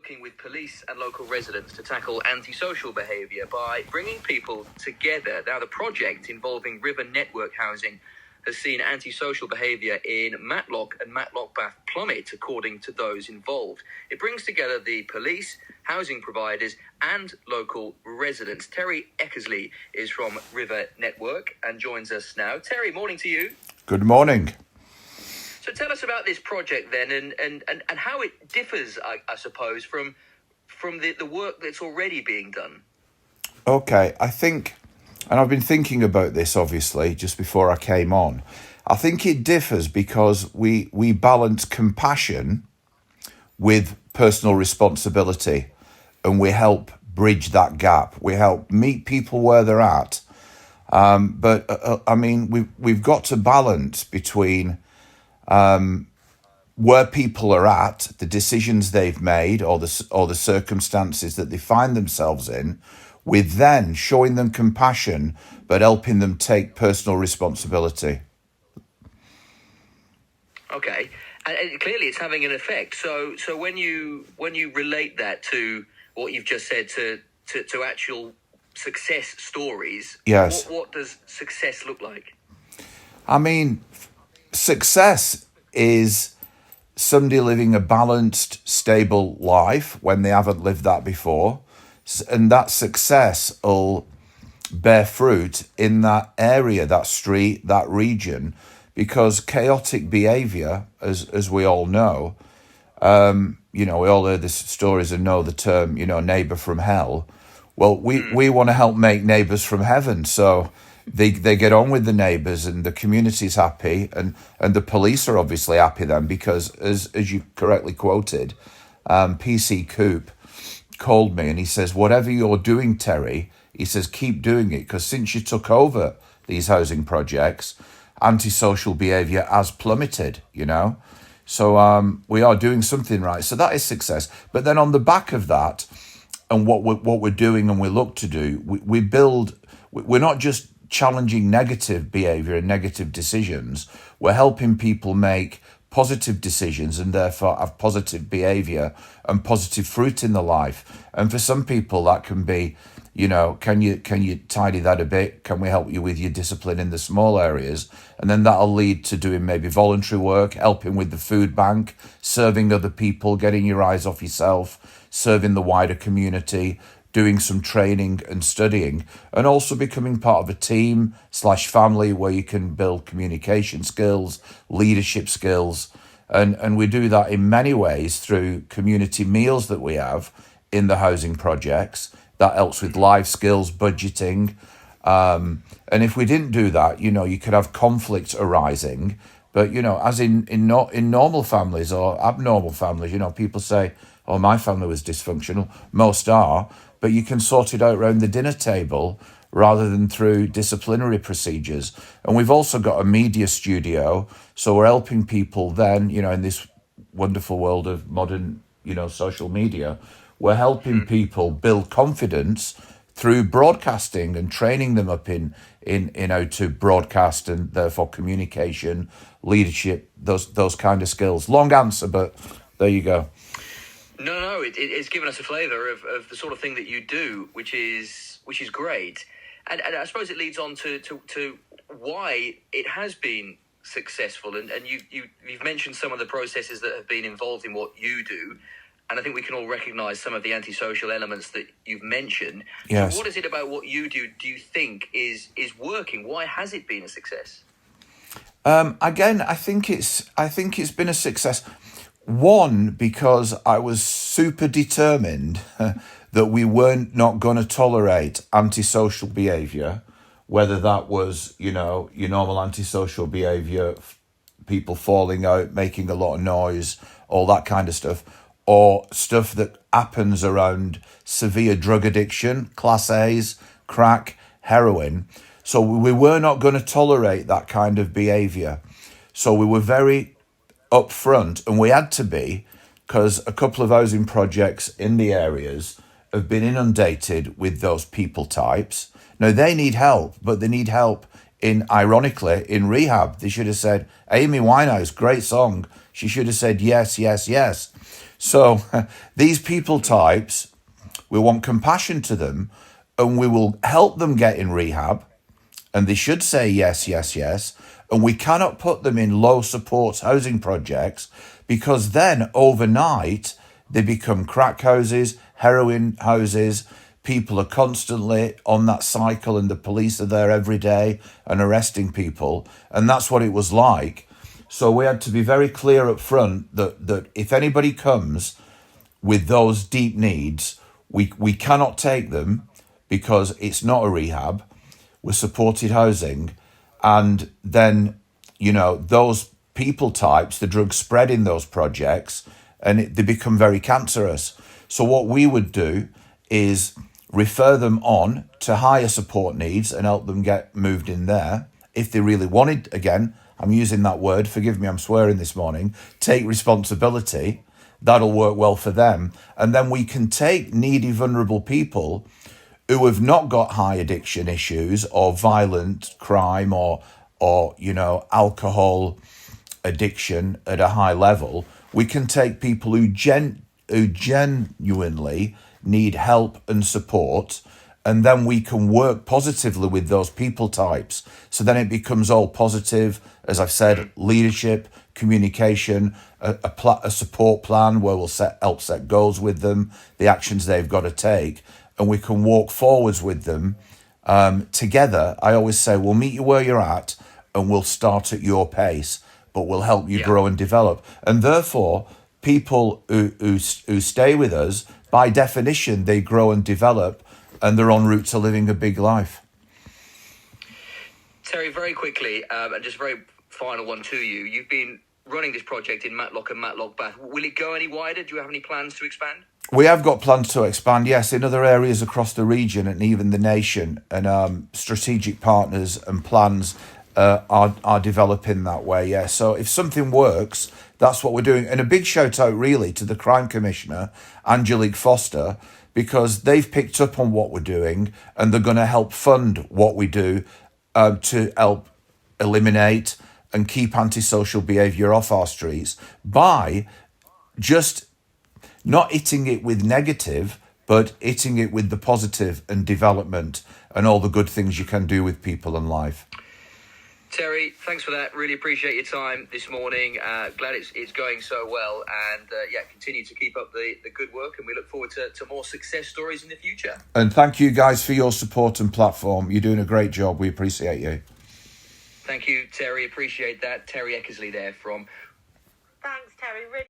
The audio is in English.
working with police and local residents to tackle antisocial behaviour by bringing people together. Now, the project involving River Network housing has seen antisocial behaviour in Matlock and Matlock Bath plummet, according to those involved. It brings together the police, housing providers and local residents. Terry Eckersley is from River Network and joins us now. Terry, morning to you. Good morning. So tell us about this project then and how it differs, I suppose, from the work that's already being done. Okay, I think, and I've been thinking about this obviously just before I came on. I think it differs because we balance compassion with personal responsibility, and we help bridge that gap. We help meet people where they're at. But I mean, we've got to balance between where people are at, the decisions they've made, or the circumstances that they find themselves in, with then showing them compassion, but helping them take personal responsibility. Okay, and clearly it's having an effect. So when you relate that to what you've just said to actual success stories, yes, what does success look like? I mean, success is somebody living a balanced, stable life when they haven't lived that before. And that success will bear fruit in that area, that street, that region, because chaotic behaviour, as we all know, we all heard the stories and know the term, neighbour from hell. Well, we want to help make neighbours from heaven. So they get on with the neighbours and the community's happy, and the police are obviously happy then, because as you correctly quoted, PC Coop called me and he says, whatever you're doing, Terry, he says, keep doing it, because since you took over these housing projects, antisocial behaviour has plummeted, So we are doing something right. So that is success. But then on the back of that, and what we're doing and we look to do, we build, we're not just challenging negative behaviour and negative decisions, we're helping people make positive decisions and therefore have positive behaviour and positive fruit in their life. And for some people that can be, can you tidy that a bit? Can we help you with your discipline in the small areas? And then that'll lead to doing maybe voluntary work, helping with the food bank, serving other people, getting your eyes off yourself, serving the wider community, doing some training and studying, and also becoming part of a team/family where you can build communication skills, leadership skills. And we do that in many ways through community meals that we have in the housing projects. That helps with life skills, budgeting. And if we didn't do that, you could have conflict arising. But, as in normal families or abnormal families, people say, oh, my family was dysfunctional. Most are. But you can sort it out around the dinner table rather than through disciplinary procedures. And we've also got a media studio. So we're helping people then, in this wonderful world of modern, social media, we're helping people build confidence through broadcasting and training them up in how to broadcast and therefore communication, leadership, those kind of skills. Long answer, but there you go. No, it's given us a flavour of the sort of thing that you do, which is great, and I suppose it leads on to why it has been successful, and you've mentioned some of the processes that have been involved in what you do, and I think we can all recognise some of the antisocial elements that you've mentioned. Yes. So what is it about what you do you think is working? Why has it been a success? Again, I think it's been a success. One, because I was super determined that we weren't not going to tolerate antisocial behaviour, whether that was, your normal antisocial behaviour, people falling out, making a lot of noise, all that kind of stuff, or stuff that happens around severe drug addiction, class A's, crack, heroin. So we were not going to tolerate that kind of behaviour. So we were very upfront, and we had to be, because a couple of housing projects in the areas have been inundated with those people types. Now, they need help, but they need help ironically, in rehab. They should have said, Amy Winehouse, great song. She should have said yes, yes, yes. So these people types, we want compassion to them, and we will help them get in rehab, and they should say yes, yes, yes. And we cannot put them in low support housing projects, because then overnight they become crack houses, heroin houses. People are constantly on that cycle, and the police are there every day and arresting people. And that's what it was like. So we had to be very clear up front that if anybody comes with those deep needs, we cannot take them, because it's not a rehab. We're supported housing. And then, those people types, the drugs spread in those projects, and they become very cancerous. So what we would do is refer them on to higher support needs and help them get moved in there. If they really wanted, again, I'm using that word, forgive me, I'm swearing this morning, take responsibility, that'll work well for them. And then we can take needy, vulnerable people who have not got high addiction issues or violent crime or alcohol addiction at a high level. We can take people who genuinely need help and support, and then we can work positively with those people types. So then it becomes all positive, as I've said, leadership, communication, a support plan where we'll help set goals with them, the actions they've got to take, and we can walk forwards with them together. I always say, we'll meet you where you're at, and we'll start at your pace, but we'll help you grow and develop. And therefore, people who stay with us, by definition, they grow and develop, and they're en route to living a big life. Terry, very quickly, and just very final one to you. You've been running this project in Matlock and Matlock Bath. Will it go any wider? Do you have any plans to expand? We have got plans to expand, yes, in other areas across the region and even the nation. And strategic partners and plans are developing that way, yeah. So if something works, that's what we're doing. And a big shout out really to the Crime Commissioner, Angelique, because they've picked up on what we're doing, and they're going to help fund what we do to help eliminate and keep antisocial behaviour off our streets by just not hitting it with negative, but hitting it with the positive and development and all the good things you can do with people and life. Terry, thanks for that. Really appreciate your time this morning. Glad it's going so well, and continue to keep up the good work, and we look forward to more success stories in the future. And thank you guys for your support and platform. You're doing a great job. We appreciate you. Thank you, Terry. Appreciate that. Terry Eckersley there from... Thanks, Terry. Really